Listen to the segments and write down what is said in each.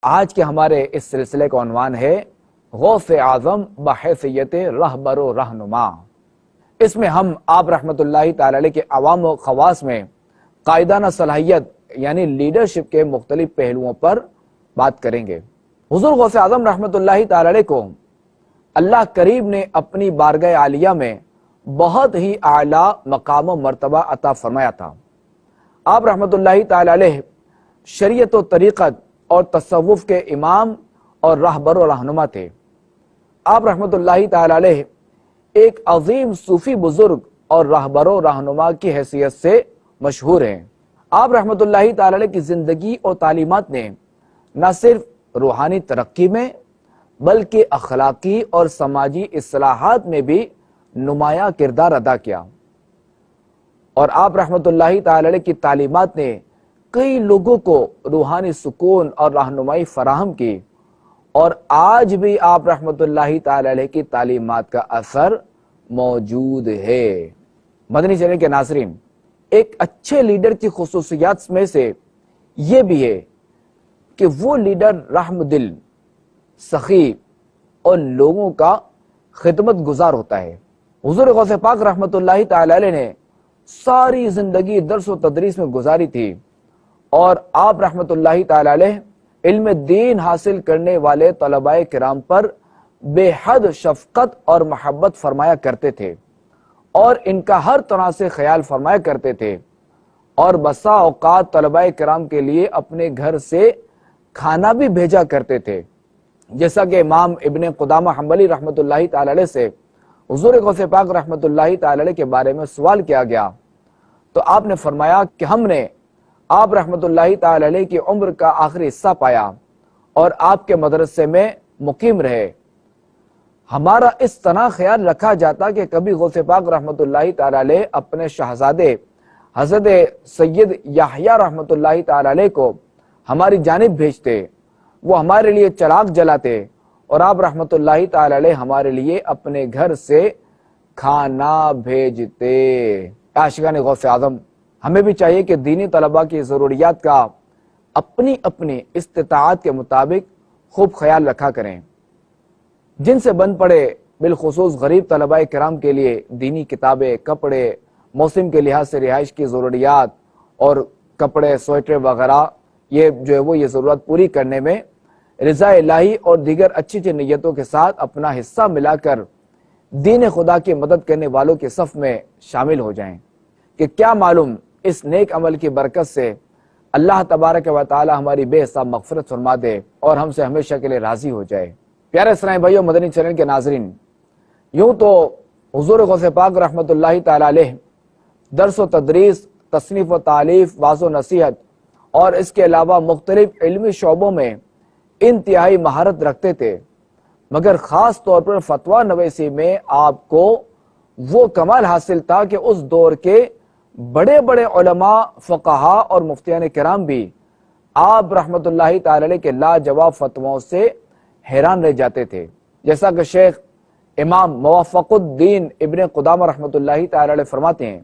آج کے ہمارے اس سلسلے کا عنوان ہے غوث اعظم بحیثیت رہبر و رہنما۔ اس میں ہم آپ رحمت اللہ تعالی علیہ کے عوام و خواص میں قائدانہ صلاحیت یعنی لیڈرشپ کے مختلف پہلوؤں پر بات کریں گے۔ حضور غوث اعظم رحمت اللہ تعالی علیہ کو اللہ کریم نے اپنی بارگاہ عالیہ میں بہت ہی اعلیٰ مقام و مرتبہ عطا فرمایا تھا۔ آپ رحمت اللہ تعالی علیہ شریعت و طریقت اور تصوف کے امام اور رہبر و رہنما تھے۔ آپ رحمت اللہ تعالی علیہ ایک عظیم صوفی بزرگ اور رہبر و رہنما کی حیثیت سے مشہور ہیں۔ آپ رحمت اللہ تعالی علیہ کی زندگی اور تعلیمات نے نہ صرف روحانی ترقی میں بلکہ اخلاقی اور سماجی اصلاحات میں بھی نمایاں کردار ادا کیا، اور آپ رحمت اللہ تعالی علیہ کی تعلیمات نے کئی لوگوں کو روحانی سکون اور رہنمائی فراہم کی، اور آج بھی آپ رحمت اللہ تعالی علیہ کی تعلیمات کا اثر موجود ہے۔ مدنی چینل کے ناظرین، ایک اچھے لیڈر کی خصوصیات میں سے یہ بھی ہے کہ وہ لیڈر رحم دل، سخی اور لوگوں کا خدمت گزار ہوتا ہے۔ حضور غوث پاک رحمت اللہ تعالی علیہ نے ساری زندگی درس و تدریس میں گزاری تھی، اور آپ رحمت اللہ تعالی علیہ علم دین حاصل کرنے والے طلباء کرام پر بے حد شفقت اور محبت فرمایا کرتے تھے، اور ان کا ہر طرح سے خیال فرمایا کرتے تھے، اور بسا اوقات طلباء کرام کے لیے اپنے گھر سے کھانا بھی بھیجا کرتے تھے۔ جیسا کہ امام ابن قدامہ حنبلی رحمت اللہ تعالی علیہ سے حضور غوث پاک رحمت اللہ تعالی علیہ کے بارے میں سوال کیا گیا تو آپ نے فرمایا کہ ہم نے آپ رحمت اللہ تعالی علیہ کی عمر کا آخری حصہ پایا اور آپ کے مدرسے میں مقیم رہے۔ ہمارا اس طرح خیال رکھا جاتا کہ کبھی غوث پاک رحمت اللہ تعالی علیہ اپنے شہزادے حضرت سید یحییٰ رحمت اللہ تعالی علیہ کو ہماری جانب بھیجتے، وہ ہمارے لیے چراغ جلاتے، اور آپ رحمت اللہ تعالی علیہ ہمارے لیے اپنے گھر سے کھانا بھیجتے۔ عاشقان غوث اعظم، ہمیں بھی چاہیے کہ دینی طلباء کی ضروریات کا اپنی اپنی استطاعت کے مطابق خوب خیال رکھا کریں۔ جن سے بن پڑے بالخصوص غریب طلباء کرام کے لیے دینی کتابیں، کپڑے، موسم کے لحاظ سے رہائش کی ضروریات اور کپڑے، سویٹر وغیرہ، یہ جو ہے وہ یہ ضرورت پوری کرنے میں رضا الہی اور دیگر اچھی اچھی نیتوں کے ساتھ اپنا حصہ ملا کر دین خدا کی مدد کرنے والوں کے صف میں شامل ہو جائیں، کہ کیا معلوم اس نیک عمل کی برکت سے اللہ تبارک و تعالی ہماری بے حساب مغفرت فرما دے اور ہم سے ہمیشہ کے لیے راضی ہو جائے۔ پیارے اسلامی بھائیو، مدنی چینل کے ناظرین، یوں تو حضور غوث پاک رحمت اللہ تعالی علیہ درس و تدریس، تصنیف و تالیف، واعظ و نصیحت اور اس کے علاوہ مختلف علمی شعبوں میں انتہائی مہارت رکھتے تھے، مگر خاص طور پر فتویٰ نویسی میں آپ کو وہ کمال حاصل تھا کہ اس دور کے بڑے بڑے علماء، فقہا اور مفتیان کرام بھی آپ رحمت اللہ تعالی علیہ کے لاجواب فتووں سے حیران رہ جاتے تھے۔ جیسا کہ شیخ امام موفق الدین ابن قدامہ رحمت اللہ تعالی علیہ فرماتے ہیں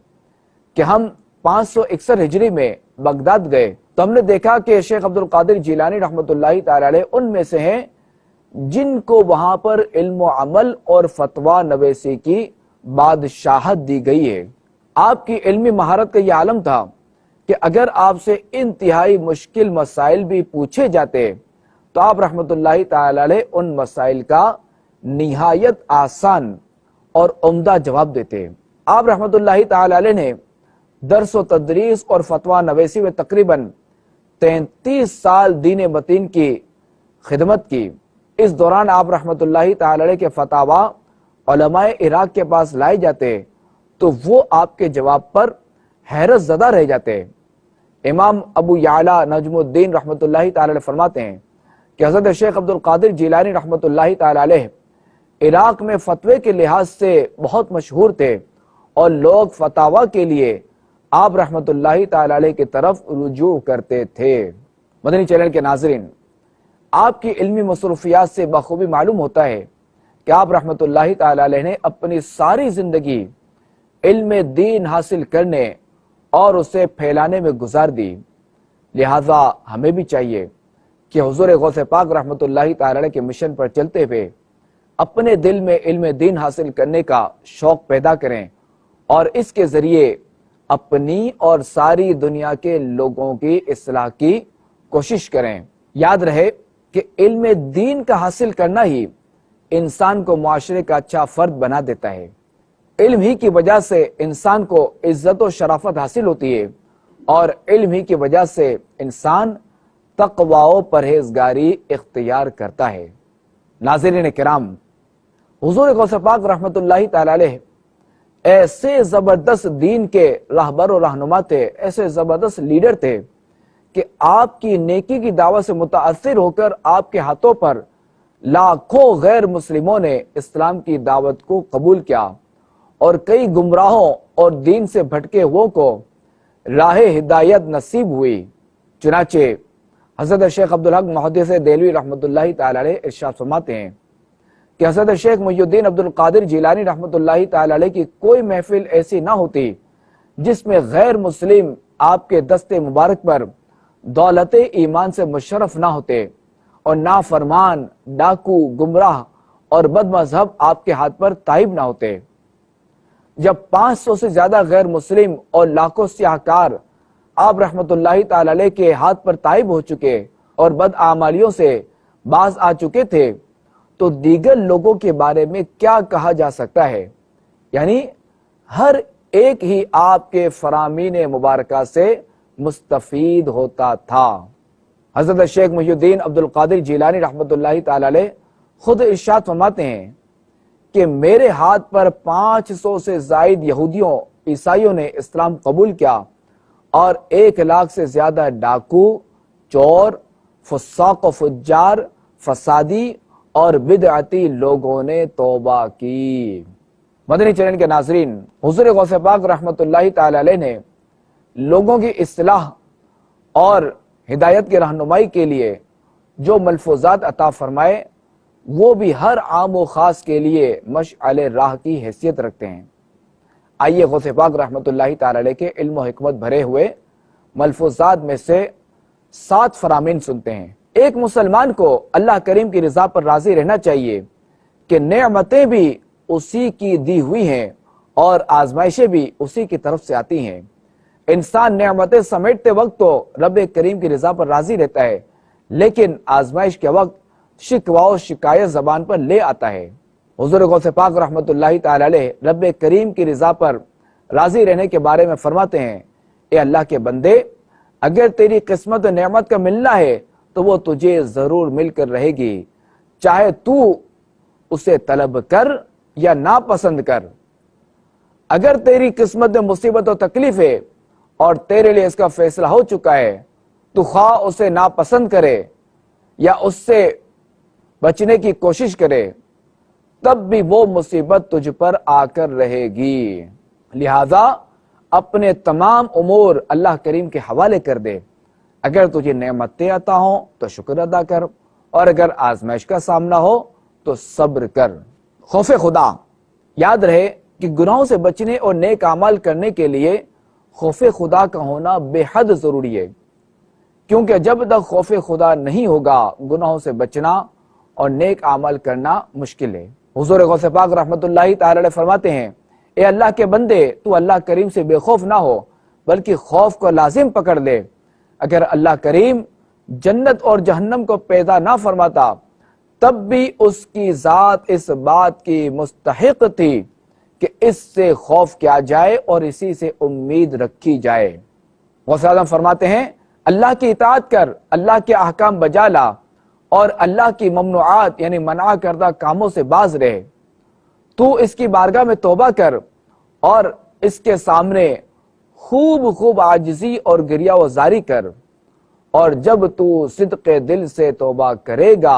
کہ ہم 561 ہجری میں بغداد گئے تو ہم نے دیکھا کہ شیخ عبد القادر جیلانی رحمت اللہ تعالی علیہ ان میں سے ہیں جن کو وہاں پر علم و عمل اور فتویٰ نویسی کی بادشاہت دی گئی ہے۔ آپ کی علمی مہارت کا یہ عالم تھا کہ اگر آپ سے انتہائی مشکل مسائل بھی پوچھے جاتے تو آپ رحمت اللہ تعالی علیہ ان مسائل کا نہایت آسان اور عمدہ جواب دیتے۔ آپ رحمت اللہ تعالی علیہ نے درس و تدریس اور فتویٰ نویسی میں تقریباً 33 سال دین متین کی خدمت کی۔ اس دوران آپ رحمت اللہ تعالی علیہ کے فتاوی علماء عراق کے پاس لائے جاتے تو وہ آپ کے جواب پر حیرت زدہ رہ جاتے۔ امام ابو یعلا نجم الدین رحمت اللہ تعالی علیہ فرماتے ہیں کہ حضرت شیخ عبد القادر جیلانی رحمت اللہ تعالی علیہ عراق میں فتوے کے لحاظ سے بہت مشہور تھے، اور لوگ فتاوی کے لیے آپ رحمت اللہ تعالی علیہ کی طرف رجوع کرتے تھے۔ مدنی چینل کے ناظرین، آپ کی علمی مصروفیات سے بخوبی معلوم ہوتا ہے کہ آپ رحمت اللہ تعالی علیہ نے اپنی ساری زندگی علم دین حاصل کرنے اور اسے پھیلانے میں گزار دی۔ لہذا ہمیں بھی چاہیے کہ حضور غوث پاک رحمۃ اللہ تعالی علیہ کے مشن پر چلتے ہوئے اپنے دل میں علم دین حاصل کرنے کا شوق پیدا کریں اور اس کے ذریعے اپنی اور ساری دنیا کے لوگوں کی اصلاح کی کوشش کریں۔ یاد رہے کہ علم دین کا حاصل کرنا ہی انسان کو معاشرے کا اچھا فرد بنا دیتا ہے۔ علم ہی کی وجہ سے انسان کو عزت و شرافت حاصل ہوتی ہے اور علم ہی کی وجہ سے انسان تقوی و پرہیزگاری اختیار کرتا ہے۔ ناظرین کرام، حضور غوث پاک رحمۃ اللہ تعالی علیہ ایسے زبردست دین کے راہبر و رہنما تھے، ایسے زبردست لیڈر تھے کہ آپ کی نیکی کی دعوت سے متاثر ہو کر آپ کے ہاتھوں پر لاکھوں غیر مسلموں نے اسلام کی دعوت کو قبول کیا اور کئی گمراہوں اور دین سے بھٹکے ہوئے کو راہ ہدایت نصیب ہوئی۔ چنانچہ حضرت شیخ عبدالحق محدث دہلوی رحمۃ اللہ تعالی علیہ ارشاد فرماتے ہیں کہ حضرت شیخ محی الدین عبد القادر جیلانی رحمۃ اللہ تعالی علیہ کی کوئی محفل ایسی نہ ہوتی جس میں غیر مسلم آپ کے دستے مبارک پر دولت ایمان سے مشرف نہ ہوتے اور نافرمان، ڈاکو، گمراہ اور بد مذہب آپ کے ہاتھ پر تائب نہ ہوتے۔ جب 500 سے زیادہ غیر مسلم اور لاکھوں سیاہکار آپ رحمت اللہ تعالی علیہ کے ہاتھ پر تائب ہو چکے اور بد اعمالیوں سے باز آ چکے تھے تو دیگر لوگوں کے بارے میں کیا کہا جا سکتا ہے؟ یعنی ہر ایک ہی آپ کے فرامین مبارکہ سے مستفید ہوتا تھا۔ حضرت شیخ محی الدین عبد القادر جیلانی رحمت اللہ تعالی علیہ خود ارشاد فرماتے ہیں کہ میرے ہاتھ پر 500 سے زائد یہودیوں عیسائیوں نے اسلام قبول کیا اور 1 لاکھ سے زیادہ ڈاکو، چور، فساق و فجار، فسادی اور بدعتی لوگوں نے توبہ کی۔ مدنی چینل کے ناظرین، حضور غوث پاک رحمت اللہ تعالی علیہ نے لوگوں کی اصلاح اور ہدایت کی رہنمائی کے لیے جو ملفوظات عطا فرمائے وہ بھی ہر عام و خاص کے لیے مشعل راہ کی حیثیت رکھتے ہیں۔ آئیے غوث پاک رحمت اللہ تعالی علیہ کے علم و حکمت بھرے ہوئے ملفوظات میں سے 7 فرامین سنتے ہیں۔ ایک مسلمان کو اللہ کریم کی رضا پر راضی رہنا چاہیے کہ نعمتیں بھی اسی کی دی ہوئی ہیں اور آزمائشیں بھی اسی کی طرف سے آتی ہیں۔ انسان نعمتیں سمیٹتے وقت تو رب کریم کی رضا پر راضی رہتا ہے، لیکن آزمائش کے وقت شکوہ و شکایت زبان پر لے آتا ہے۔ حضور غوث پاک رحمت اللہ تعالی علیہ رب کریم کی رضا پر راضی رہنے کے بارے میں فرماتے ہیں، اے اللہ کے بندے، اگر تیری قسمت و نعمت کا ملنا ہے تو وہ تجھے ضرور مل کر رہے گی، چاہے تو اسے طلب کر یا ناپسند کر۔ اگر تیری قسمت میں مصیبت و تکلیف ہے اور تیرے لیے اس کا فیصلہ ہو چکا ہے تو خواہ اسے ناپسند کرے یا اس سے بچنے کی کوشش کرے، تب بھی وہ مصیبت تجھ پر آ کر رہے گی۔ لہذا اپنے تمام امور اللہ کریم کے حوالے کر دے۔ اگر تجھے نعمتیں عطا ہوں تو شکر ادا کر اور اگر آزمائش کا سامنا ہو تو صبر کر۔ خوف خدا، یاد رہے کہ گناہوں سے بچنے اور نیک اعمال کرنے کے لیے خوف خدا کا ہونا بے حد ضروری ہے، کیونکہ جب تک خوف خدا نہیں ہوگا گناہوں سے بچنا اور نیک اعمال کرنا مشکل ہے۔ حضور غوث پاک رحمت اللہ تعالی علیہ فرماتے ہیں، اے اللہ کے بندے، تو اللہ کریم سے بے خوف نہ ہو بلکہ خوف کو لازم پکڑ لے۔ اگر اللہ کریم جنت اور جہنم کو پیدا نہ فرماتا تب بھی اس کی ذات اس بات کی مستحق تھی کہ اس سے خوف کیا جائے اور اسی سے امید رکھی جائے۔ غوث اعظم فرماتے ہیں، اللہ کی اطاعت کر، اللہ کے احکام بجا لا اور اللہ کی ممنوعات یعنی منع کردہ کاموں سے باز رہے۔ تو اس کی بارگاہ میں توبہ کر اور اس کے سامنے خوب عاجزی اور گریہ و زاری کر، اور جب تو صدق دل سے توبہ کرے گا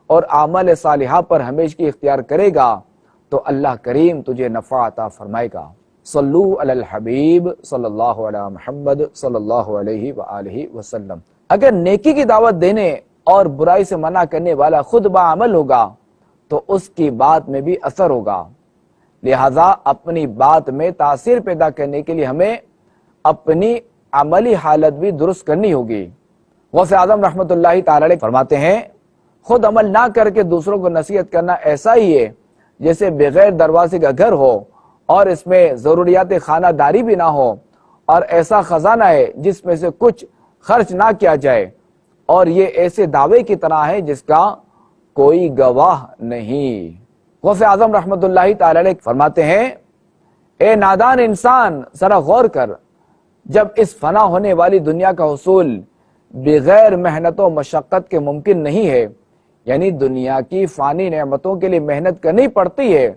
اور عمل صالحہ پر ہمیشگی اختیار کرے گا تو اللہ کریم تجھے نفع عطا فرمائے گا۔ صلو علی الحبیب صلی اللہ علیہ محمد صلی اللہ علیہ وآلہ وسلم۔ اگر نیکی کی دعوت دینے اور برائی سے منع کرنے والا خود بعمل ہوگا تو اس کی بات میں بھی اثر ہوگا، لہذا اپنی بات میں تاثیر پیدا کرنے کے لیے ہمیں اپنی عملی حالت بھی درست کرنی ہوگی۔ غوث اعظم رحمۃ اللہ تعالی علیہ فرماتے ہیں خود عمل نہ کر کے دوسروں کو نصیحت کرنا ایسا ہی ہے جیسے بغیر دروازے کا گھر ہو اور اس میں ضروریات خانہ داری بھی نہ ہو، اور ایسا خزانہ ہے جس میں سے کچھ خرچ نہ کیا جائے، اور یہ ایسے دعوے کی طرح ہے جس کا کوئی گواہ نہیں۔ غوث اعظم رحمۃ اللہ تعالی علیہ فرماتے ہیں اے نادان انسان، ذرا غور کر، جب اس فنا ہونے والی دنیا کا حصول بغیر محنت و مشقت کے ممکن نہیں ہے، یعنی دنیا کی فانی نعمتوں کے لیے محنت کرنی پڑتی ہے،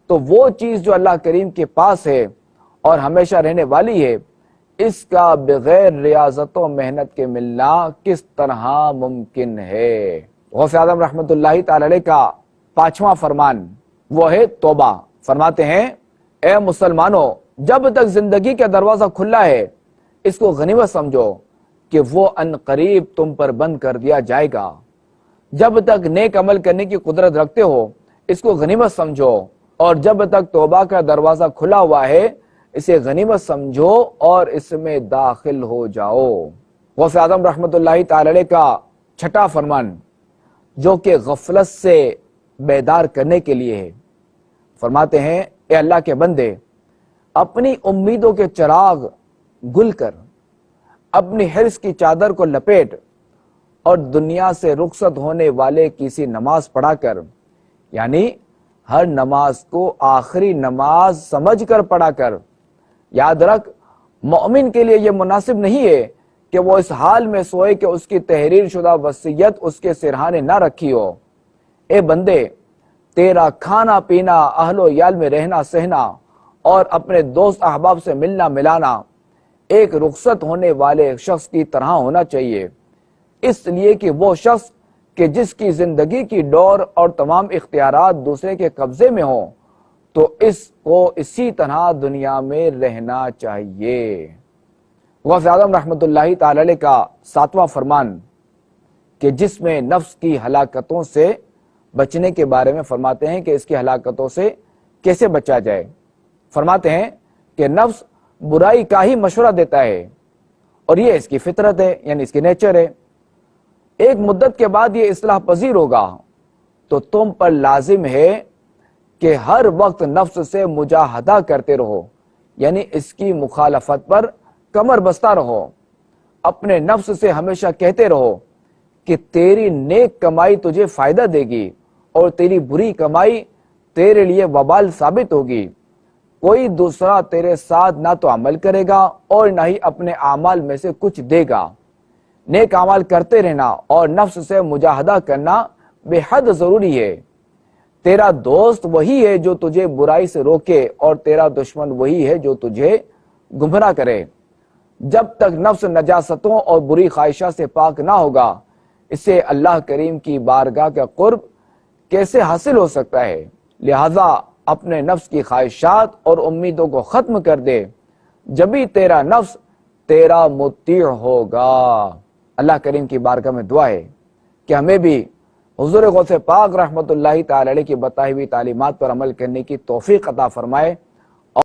تو وہ چیز جو اللہ کریم کے پاس ہے اور ہمیشہ رہنے والی ہے، اس کا بغیر ریاضت و محنت کے ملنا کس طرح ممکن ہے۔ غوث اعظم رحمۃ اللہ تعالی علیہ کا 5واں فرمان وہ ہے توبہ۔ فرماتے ہیں اے مسلمانوں، جب تک زندگی کا دروازہ کھلا ہے اس کو غنیمت سمجھو کہ وہ ان قریب تم پر بند کر دیا جائے گا۔ جب تک نیک عمل کرنے کی قدرت رکھتے ہو اس کو غنیمت سمجھو، اور جب تک توبہ کا دروازہ کھلا ہوا ہے اسے غنیمت سمجھو اور اس میں داخل ہو جاؤ۔ غوث اعظم رحمۃ اللہ تعالی علیہ کا 6واں فرمان جو کہ غفلت سے بیدار کرنے کے لیے ہے، فرماتے ہیں اے اللہ کے بندے، اپنی امیدوں کے چراغ گل کر، اپنی حرص کی چادر کو لپیٹ، اور دنیا سے رخصت ہونے والے کسی نماز پڑھا کر، یعنی ہر نماز کو آخری نماز سمجھ کر پڑھا کر۔ یاد رکھ، مومن کے لیے یہ مناسب نہیں ہے کہ وہ اس حال میں سوئے کہ اس کی تحریر شدہ وصیت اس کے سرہانے نہ رکھی ہو۔ اے بندے، تیرا کھانا پینا، اہل و عیال میں رہنا سہنا اور اپنے دوست احباب سے ملنا ملانا ایک رخصت ہونے والے شخص کی طرح ہونا چاہیے، اس لیے کہ وہ شخص کہ جس کی زندگی کی ڈور اور تمام اختیارات دوسرے کے قبضے میں ہوں تو اس کو اسی طرح دنیا میں رہنا چاہیے۔ غوث اعظم رحمۃ اللہ تعالی علیہ کا 7واں فرمان کہ جس میں نفس کی ہلاکتوں سے بچنے کے بارے میں فرماتے ہیں کہ اس کی ہلاکتوں سے کیسے بچا جائے۔ فرماتے ہیں کہ نفس برائی کا ہی مشورہ دیتا ہے اور یہ اس کی فطرت ہے، یعنی اس کی نیچر ہے۔ ایک مدت کے بعد یہ اصلاح پذیر ہوگا، تو تم پر لازم ہے کہ ہر وقت نفس سے مجاہدہ کرتے رہو، یعنی اس کی مخالفت پر کمر بستہ رہو۔ اپنے نفس سے ہمیشہ کہتے رہو کہ تیری نیک کمائی تجھے فائدہ دے گی اور تیری بری کمائی تیرے لیے وبال ثابت ہوگی۔ کوئی دوسرا تیرے ساتھ نہ تو عمل کرے گا اور نہ ہی اپنے اعمال میں سے کچھ دے گا۔ نیک اعمال کرتے رہنا اور نفس سے مجاہدہ کرنا بے حد ضروری ہے۔ تیرا دوست وہی ہے جو تجھے برائی سے روکے اور تیرا دشمن وہی ہے جو تجھے گمراہ کرے۔ جب تک نفس نجاستوں اور بری خواہشات سے پاک نہ ہوگا اسے اللہ کریم کی بارگاہ کا قرب کیسے حاصل ہو سکتا ہے؟ لہذا اپنے نفس کی خواہشات اور امیدوں کو ختم کر دے، جبھی تیرا نفس تیرا مطیع ہوگا۔ اللہ کریم کی بارگاہ میں دعا ہے کہ ہمیں بھی حضور غوث پاک رحمت اللہ تعالی علیہ کی بتائی ہوئی تعلیمات پر عمل کرنے کی توفیق عطا فرمائے۔